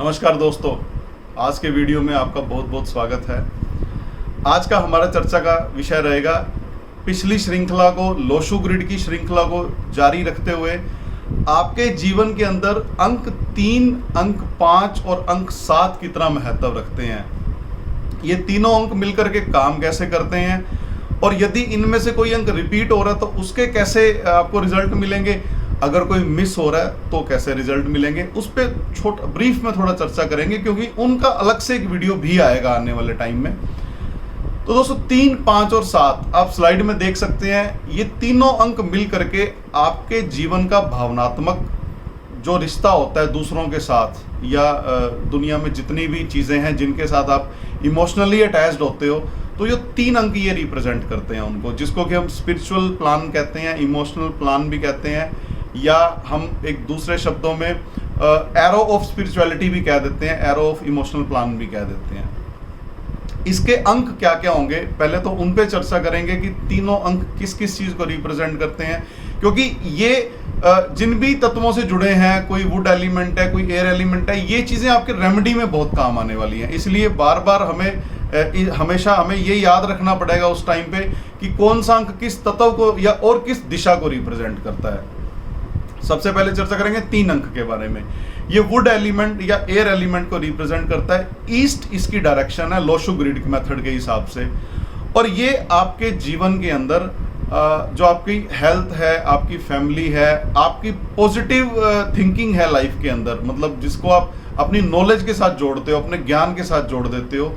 नमस्कार दोस्तों, आज के वीडियो में आपका बहुत बहुत स्वागत है। आज का हमारा चर्चा का विषय रहेगा पिछली श्रृंखला को, लोशु ग्रिड की श्रृंखला को जारी रखते हुए आपके जीवन के अंदर अंक 3, अंक 5 और अंक 7 कितना महत्व रखते हैं। ये तीनों अंक मिलकर के काम कैसे करते हैं और यदि इनमें से कोई अंक रिपीट हो रहा है तो उसके कैसे आपको रिजल्ट मिलेंगे, अगर कोई मिस हो रहा है तो कैसे रिजल्ट मिलेंगे, उस पर ब्रीफ में थोड़ा चर्चा करेंगे, क्योंकि उनका अलग से एक वीडियो भी आएगा आने वाले टाइम में। तो दोस्तों 3, 5 और 7 आप स्लाइड में देख सकते हैं। ये तीनों अंक मिल करके आपके जीवन का भावनात्मक जो रिश्ता होता है दूसरों के साथ या दुनिया में जितनी भी चीज़ें हैं जिनके साथ आप इमोशनली अटैच्ड होते हो, तो ये 3 अंक ये रिप्रेजेंट करते हैं उनको, जिसको कि हम स्पिरिचुअल प्लान कहते हैं, इमोशनल प्लान भी कहते हैं, या हम एक दूसरे शब्दों में एरो ऑफ स्पिरिचुअलिटी भी कह देते हैं, एरो ऑफ इमोशनल प्लान भी कह देते हैं। इसके अंक क्या क्या होंगे, पहले तो उन पे चर्चा करेंगे कि तीनों अंक किस किस चीज़ को रिप्रेजेंट करते हैं, क्योंकि ये जिन भी तत्वों से जुड़े हैं, कोई वुड एलिमेंट है, कोई एयर एलिमेंट है, ये चीज़ें आपके रेमेडी में बहुत काम आने वाली हैं। इसलिए बार बार हमेशा हमें ये याद रखना पड़ेगा उस टाइम पे कि कौन सा अंक किस तत्व को या और किस दिशा को रिप्रेजेंट करता है। सबसे पहले चर्चा करेंगे 3 अंक के बारे में। ये वुड एलिमेंट या एयर एलिमेंट को रिप्रेजेंट करता है। ईस्ट इसकी डायरेक्शन है लोशु ग्रिड मेथड के हिसाब से, और ये आपके जीवन के अंदर जो आपकी हेल्थ है, आपकी फैमिली है, आपकी पॉजिटिव थिंकिंग है लाइफ के अंदर, मतलब जिसको आप अपनी नॉलेज के साथ जोड़ते हो, अपने ज्ञान के साथ जोड़ देते हो,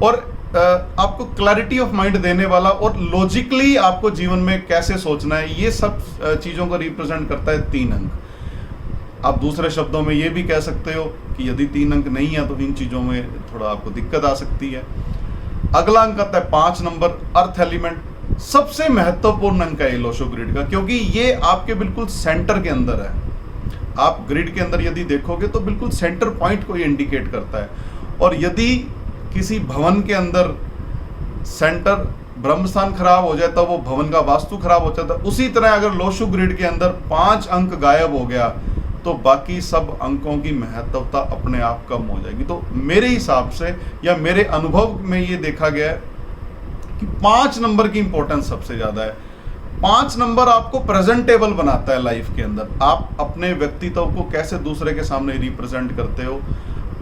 और आपको क्लैरिटी ऑफ माइंड देने वाला और लॉजिकली आपको जीवन में कैसे सोचना है, ये सब चीज़ों को रिप्रेजेंट करता है 3 अंक। आप दूसरे शब्दों में ये भी कह सकते हो कि यदि 3 अंक नहीं है तो इन चीज़ों में थोड़ा आपको दिक्कत आ सकती है। अगला अंक आता है 5 नंबर, अर्थ एलिमेंट। सबसे महत्वपूर्ण अंक है ये लोशु ग्रिड का, क्योंकि ये आपके बिल्कुल सेंटर के अंदर है। आप ग्रिड के अंदर यदि देखोगे तो बिल्कुल सेंटर पॉइंट को ये इंडिकेट करता है। और यदि किसी भवन के अंदर सेंटर ब्रह्म स्थान खराब हो जाए तो वो भवन का वास्तु खराब हो जाता है। उसी तरह अगर लोशु ग्रिड के अंदर 5 अंक गायब हो गया तो बाकी सब अंकों की महत्वता अपने आप कम हो जाएगी। तो मेरे हिसाब से या मेरे अनुभव में ये देखा गया है कि 5 नंबर की इंपॉर्टेंस सबसे ज्यादा है। 5 नंबर आपको प्रेजेंटेबल बनाता है लाइफ के अंदर। आप अपने व्यक्तित्व को कैसे दूसरे के सामने रिप्रेजेंट करते हो।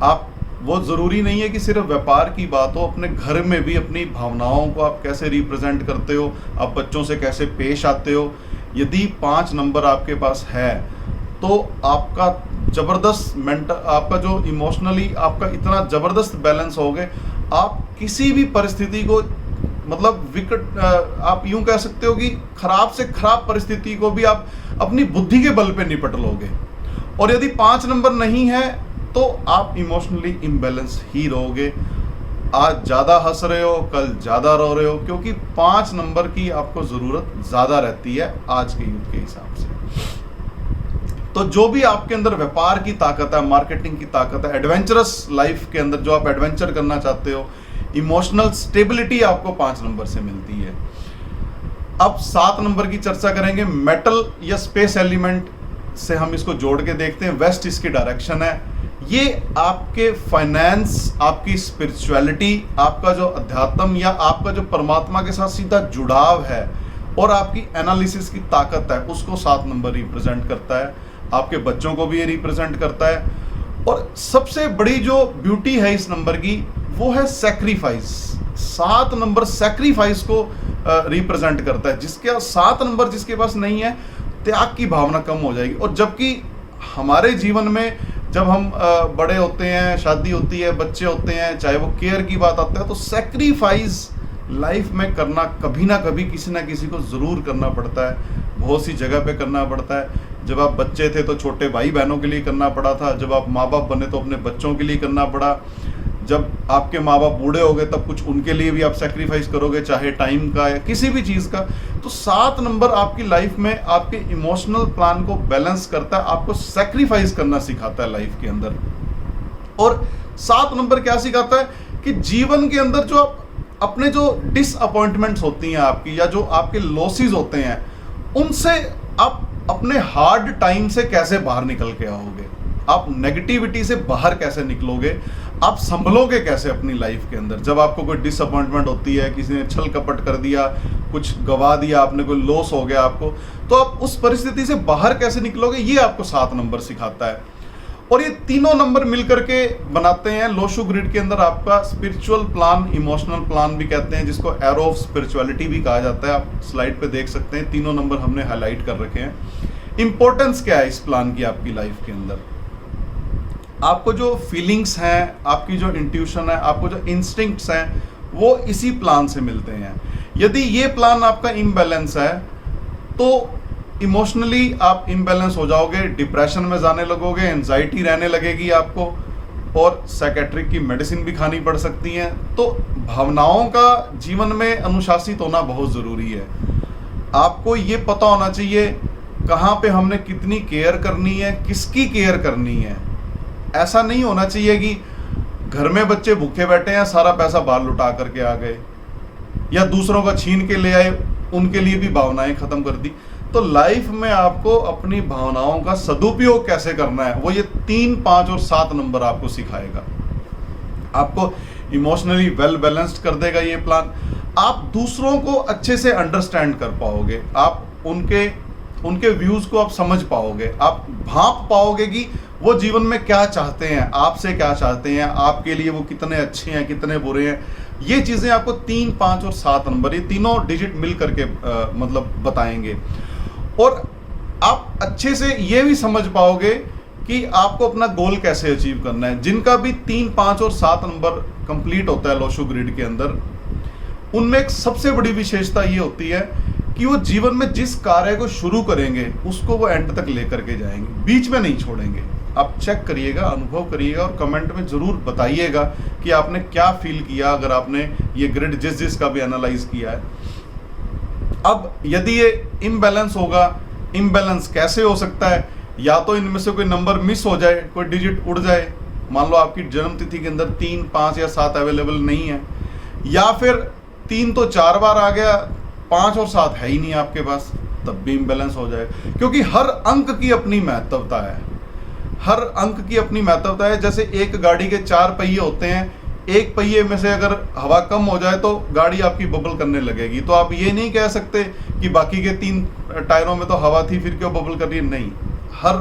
आप, वो ज़रूरी नहीं है कि सिर्फ व्यापार की बात हो, अपने घर में भी अपनी भावनाओं को आप कैसे रिप्रेजेंट करते हो, आप बच्चों से कैसे पेश आते हो। यदि 5 नंबर आपके पास है तो आपका ज़बरदस्त आपका जो इमोशनली आपका इतना ज़बरदस्त बैलेंस हो गए, आप किसी भी परिस्थिति को, मतलब विकट, आप यूं कह सकते हो कि खराब से खराब परिस्थिति को भी आप अपनी बुद्धि के बल पे निपट लोगे। और यदि 5 नंबर नहीं है तो आप इमोशनली इम्बैलेंस ही रहोगे। आज ज़्यादा हंस रहे हो, कल ज़्यादा रो रहे हो, क्योंकि 5 नंबर की आपको ज़रूरत ज़्यादा रहती है आज के युग के हिसाब से। तो जो भी आपके अंदर व्यापार की ताकत है, मार्केटिंग की ताकत है, एडवेंचरस लाइफ के अंदर जो आप एडवेंचर करना चाहते हो, इमोशनल स्टेबिलिटी आपको 5 नंबर से मिलती है। अब 7 नंबर की चर्चा करेंगे। मेटल या स्पेस एलिमेंट से हम इसको जोड़ के देखते हैं। वेस्ट इसकी डायरेक्शन है। ये आपके फाइनेंस, आपकी स्पिरिचुअलिटी, आपका जो अध्यात्म या आपका जो परमात्मा के साथ सीधा जुड़ाव है और आपकी एनालिसिस की ताकत है, उसको 7 नंबर रिप्रेजेंट करता है। आपके बच्चों को भी ये रिप्रेजेंट करता है। और सबसे बड़ी जो ब्यूटी है इस नंबर की, वो है सैक्रिफाइस। 7 नंबर सैक्रिफाइस को रिप्रेजेंट करता है। जिसके 7 नंबर जिसके पास नहीं है, त्याग की भावना कम हो जाएगी। और जबकि हमारे जीवन में जब हम बड़े होते हैं, शादी होती है, बच्चे होते हैं, चाहे वो केयर की बात आता है, तो सैक्रिफाइस लाइफ में करना कभी ना कभी किसी ना किसी को ज़रूर करना पड़ता है। बहुत सी जगह पे करना पड़ता है। जब आप बच्चे थे तो छोटे भाई बहनों के लिए करना पड़ा था। जब आप माँ बाप बने तो अपने बच्चों के लिए करना पड़ा। जब आपके माँ बाप बूढ़े हो गए तब कुछ उनके लिए भी आप सेक्रीफाइस करोगे, चाहे टाइम का या किसी भी चीज़ का। तो 7 नंबर आपकी लाइफ में आपके इमोशनल प्लान को बैलेंस करता है, आपको सेक्रीफाइस करना सिखाता है लाइफ के अंदर। और 7 नंबर क्या सिखाता है कि जीवन के अंदर जो आप अपने जो डिसअपॉइंटमेंट्स होती हैं आपकी, या जो आपके लॉसेस होते हैं, उनसे आप अपने हार्ड टाइम से कैसे बाहर निकल के आओगे। आप नेगेटिविटी से बाहर कैसे निकलोगे, आप संभलोगे कैसे अपनी लाइफ के अंदर। जब आपको कोई डिसअपॉइंटमेंट होती है, किसी ने छल कपट कर दिया, कुछ गवा दिया आपने, कोई लॉस हो गया आपको, तो आप उस परिस्थिति से बाहर कैसे निकलोगे, ये आपको 7 नंबर सिखाता है। और ये तीनों नंबर मिलकर के बनाते हैं लोशो ग्रिड के अंदर आपका स्पिरिचुअल प्लान, इमोशनल प्लान भी कहते हैं, जिसको एरो ऑफ स्पिरिचुअलिटी भी कहा जाता है। आप स्लाइड पे देख सकते हैं, तीनों नंबर हमने हाईलाइट कर रखे हैं। इंपॉर्टेंस क्या है इस प्लान की आपकी लाइफ के अंदर? आपको जो फीलिंग्स हैं, आपकी जो इंट्यूशन है, आपको जो इंस्टिंक्ट्स हैं, वो इसी प्लान से मिलते हैं। यदि ये प्लान आपका इम्बैलेंस है तो इमोशनली आप इम्बैलेंस हो जाओगे, डिप्रेशन में जाने लगोगे, एंजाइटी रहने लगेगी आपको, और साइकेट्रिक की मेडिसिन भी खानी पड़ सकती हैं। तो भावनाओं का जीवन में अनुशासित होना बहुत ज़रूरी है। आपको ये पता होना चाहिए कहाँ पे हमने कितनी केयर करनी है, किसकी केयर करनी है। ऐसा नहीं होना चाहिए कि घर में बच्चे भूखे बैठे हैं, सारा पैसा बाहर लुटा करके आ गए, या दूसरों का छीन के ले आए, उनके लिए भी भावनाएं खत्म कर दी। तो लाइफ में आपको अपनी भावनाओं का सदुपयोग कैसे करना है, वो ये 3, 5 और 7 नंबर आपको सिखाएगा। आपको इमोशनली वेल बैलेंस्ड कर देगा ये प्लान। आप दूसरों को अच्छे से अंडरस्टैंड कर पाओगे, आप उनके व्यूज को आप समझ पाओगे, आप भांप पाओगे कि वो जीवन में क्या चाहते हैं, आपसे क्या चाहते हैं, आपके लिए वो कितने अच्छे हैं, कितने बुरे हैं। ये चीजें आपको 3, 5 और 7 नंबर, ये तीनों डिजिट मिल करके मतलब बताएंगे। और आप अच्छे से ये भी समझ पाओगे कि आपको अपना गोल कैसे अचीव करना है। जिनका भी 3, 5 और 7 नंबर कंप्लीट होता है लोशो ग्रिड के अंदर, उनमें एक सबसे बड़ी विशेषता ये होती है कि वो जीवन में जिस कार्य को शुरू करेंगे उसको वो एंड तक लेकर के जाएंगे, बीच में नहीं छोड़ेंगे। आप चेक करिएगा, अनुभव करिएगा और कमेंट में जरूर बताइएगा कि आपने क्या फील किया अगर आपने ये ग्रिड जिसका भी एनालाइज किया है। अब यदि ये इम्बैलेंस होगा, इम्बैलेंस कैसे हो सकता है? या तो इनमें से कोई नंबर मिस हो जाए, कोई डिजिट उड़ जाए, मान लो आपकी जन्म तिथि के अंदर 3, 5 या 7 अवेलेबल नहीं है, या फिर 3 तो 4 बार आ गया, 5 और 7 है ही नहीं आपके पास, तब भी इम्बैलेंस हो जाएगा। क्योंकि हर अंक की अपनी महत्वता है, हर अंक की अपनी महत्वता है। जैसे एक गाड़ी के 4 पहिए होते हैं, एक पहिए में से अगर हवा कम हो जाए तो गाड़ी आपकी बबल करने लगेगी। तो आप ये नहीं कह सकते कि बाकी के 3 टायरों में तो हवा थी, फिर क्यों बबल कर रही है। नहीं, हर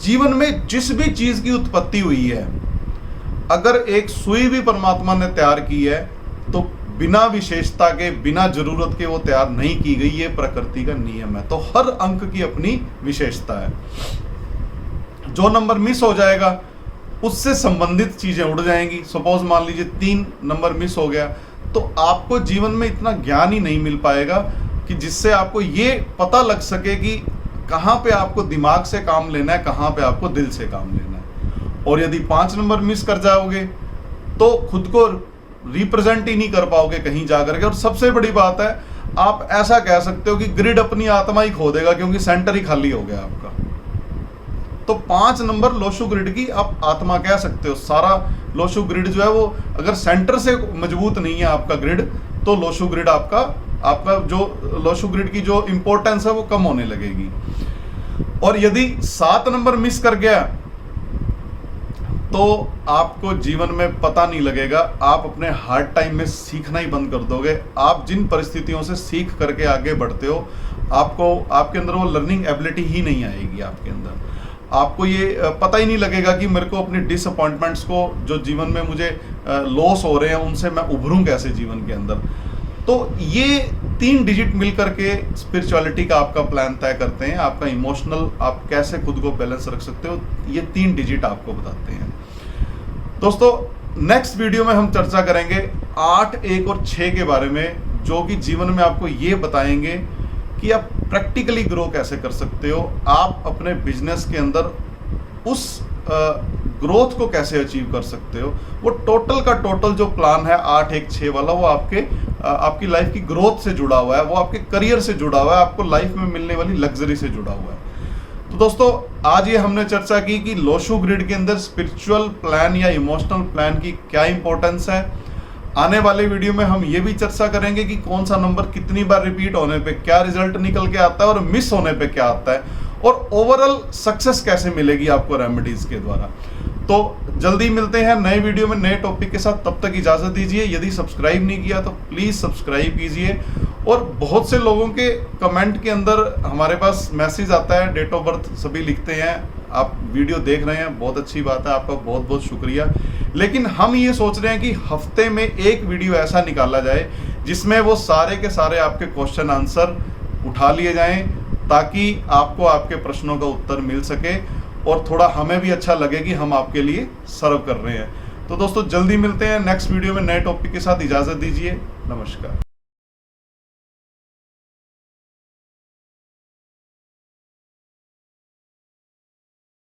जीवन में जिस भी चीज की उत्पत्ति हुई है, अगर एक सुई भी परमात्मा ने तैयार की है तो बिना विशेषता के, बिना जरूरत के वो तैयार नहीं की गई। ये प्रकृति का नियम है। तो हर अंक की अपनी विशेषता है। जो नंबर मिस हो जाएगा उससे संबंधित चीजें उड़ जाएंगी। सपोज मान लीजिए 3 नंबर मिस हो गया, तो आपको जीवन में इतना ज्ञान ही नहीं मिल पाएगा कि जिससे आपको ये पता लग सके कि कहाँ पे आपको दिमाग से काम लेना है, कहाँ पे आपको दिल से काम लेना है। और यदि 5 नंबर मिस कर जाओगे तो खुद को रिप्रेजेंट ही नहीं कर पाओगे कहीं जाकर के। और सबसे बड़ी बात है, आप ऐसा कह सकते हो कि ग्रिड अपनी आत्मा ही खो देगा, क्योंकि सेंटर ही खाली हो गया आपका। तो 5 नंबर लोशो ग्रिड की आप आत्मा कह सकते हो। सारा लोशो ग्रिड जो है वो अगर सेंटर से मजबूत नहीं है आपका ग्रिड, तो लोशो ग्रिड आपका जो लोशो ग्रिड की जो इंपॉर्टेंस है वो कम होने लगेगी। और यदि 7 नंबर मिस कर गया तो आपको जीवन में पता नहीं लगेगा, आप अपने हार्ड टाइम में सीखना ही बंद कर दोगे। आप जिन परिस्थितियों से सीख करके आगे बढ़ते हो, आपके अंदर वो लर्निंग एबिलिटी ही नहीं आएगी। आपके अंदर आपको ये पता ही नहीं लगेगा कि मेरे को अपनी डिसअपॉइंटमेंट्स को, जो जीवन में मुझे लॉस हो रहे हैं, उनसे मैं उभरूं कैसे जीवन के अंदर। तो ये 3 डिजिट मिल करके स्पिरिचुअलिटी का आपका प्लान तय करते हैं। आपका इमोशनल, आप कैसे खुद को बैलेंस रख सकते हो, ये 3 डिजिट आपको बताते हैं। दोस्तों, नेक्स्ट वीडियो में हम चर्चा करेंगे 8, 1 और 6 के बारे में, जो कि जीवन में आपको ये बताएंगे कि आप प्रैक्टिकली ग्रो कैसे कर सकते हो, आप अपने बिजनेस के अंदर उस ग्रोथ को कैसे अचीव कर सकते हो। वो टोटल का टोटल जो प्लान है 8, 1, 6 वाला, वो आपकी लाइफ की ग्रोथ से जुड़ा हुआ है, वो आपके करियर से जुड़ा हुआ है, आपको लाइफ में मिलने वाली लग्जरी से जुड़ा हुआ है। तो दोस्तों, आज ये हमने चर्चा की कि लोशो ग्रिड के अंदर स्पिरिचुअल प्लान या इमोशनल प्लान की क्या इंपॉर्टेंस है। आने वाले वीडियो में हम ये भी चर्चा करेंगे कि कौन सा नंबर कितनी बार रिपीट होने पे क्या रिजल्ट निकल के आता है और मिस होने पे क्या आता है। और ओवरऑल सक्सेस कैसे मिलेगी आपको रेमेडीज के द्वारा। तो जल्दी मिलते हैं नए वीडियो में नए टॉपिक के साथ, तब तक इजाजत दीजिए। यदि सब्सक्राइब नहीं किया तो प्लीज सब्सक्राइब कीजिए। और बहुत से लोगों के कमेंट के अंदर हमारे पास मैसेज आता है, डेट ऑफ बर्थ सभी लिखते हैं, आप वीडियो देख रहे हैं, बहुत अच्छी बात है, आपका बहुत बहुत शुक्रिया। लेकिन हम ये सोच रहे हैं कि हफ्ते में एक वीडियो ऐसा निकाला जाए जिसमें वो सारे के सारे आपके क्वेश्चन आंसर उठा लिए जाएं, ताकि आपको आपके प्रश्नों का उत्तर मिल सके और थोड़ा हमें भी अच्छा लगे कि हम आपके लिए सर्व कर रहे हैं। तो दोस्तों जल्दी मिलते हैं नेक्स्ट वीडियो में नए टॉपिक के साथ। इजाजत दीजिए, नमस्कार।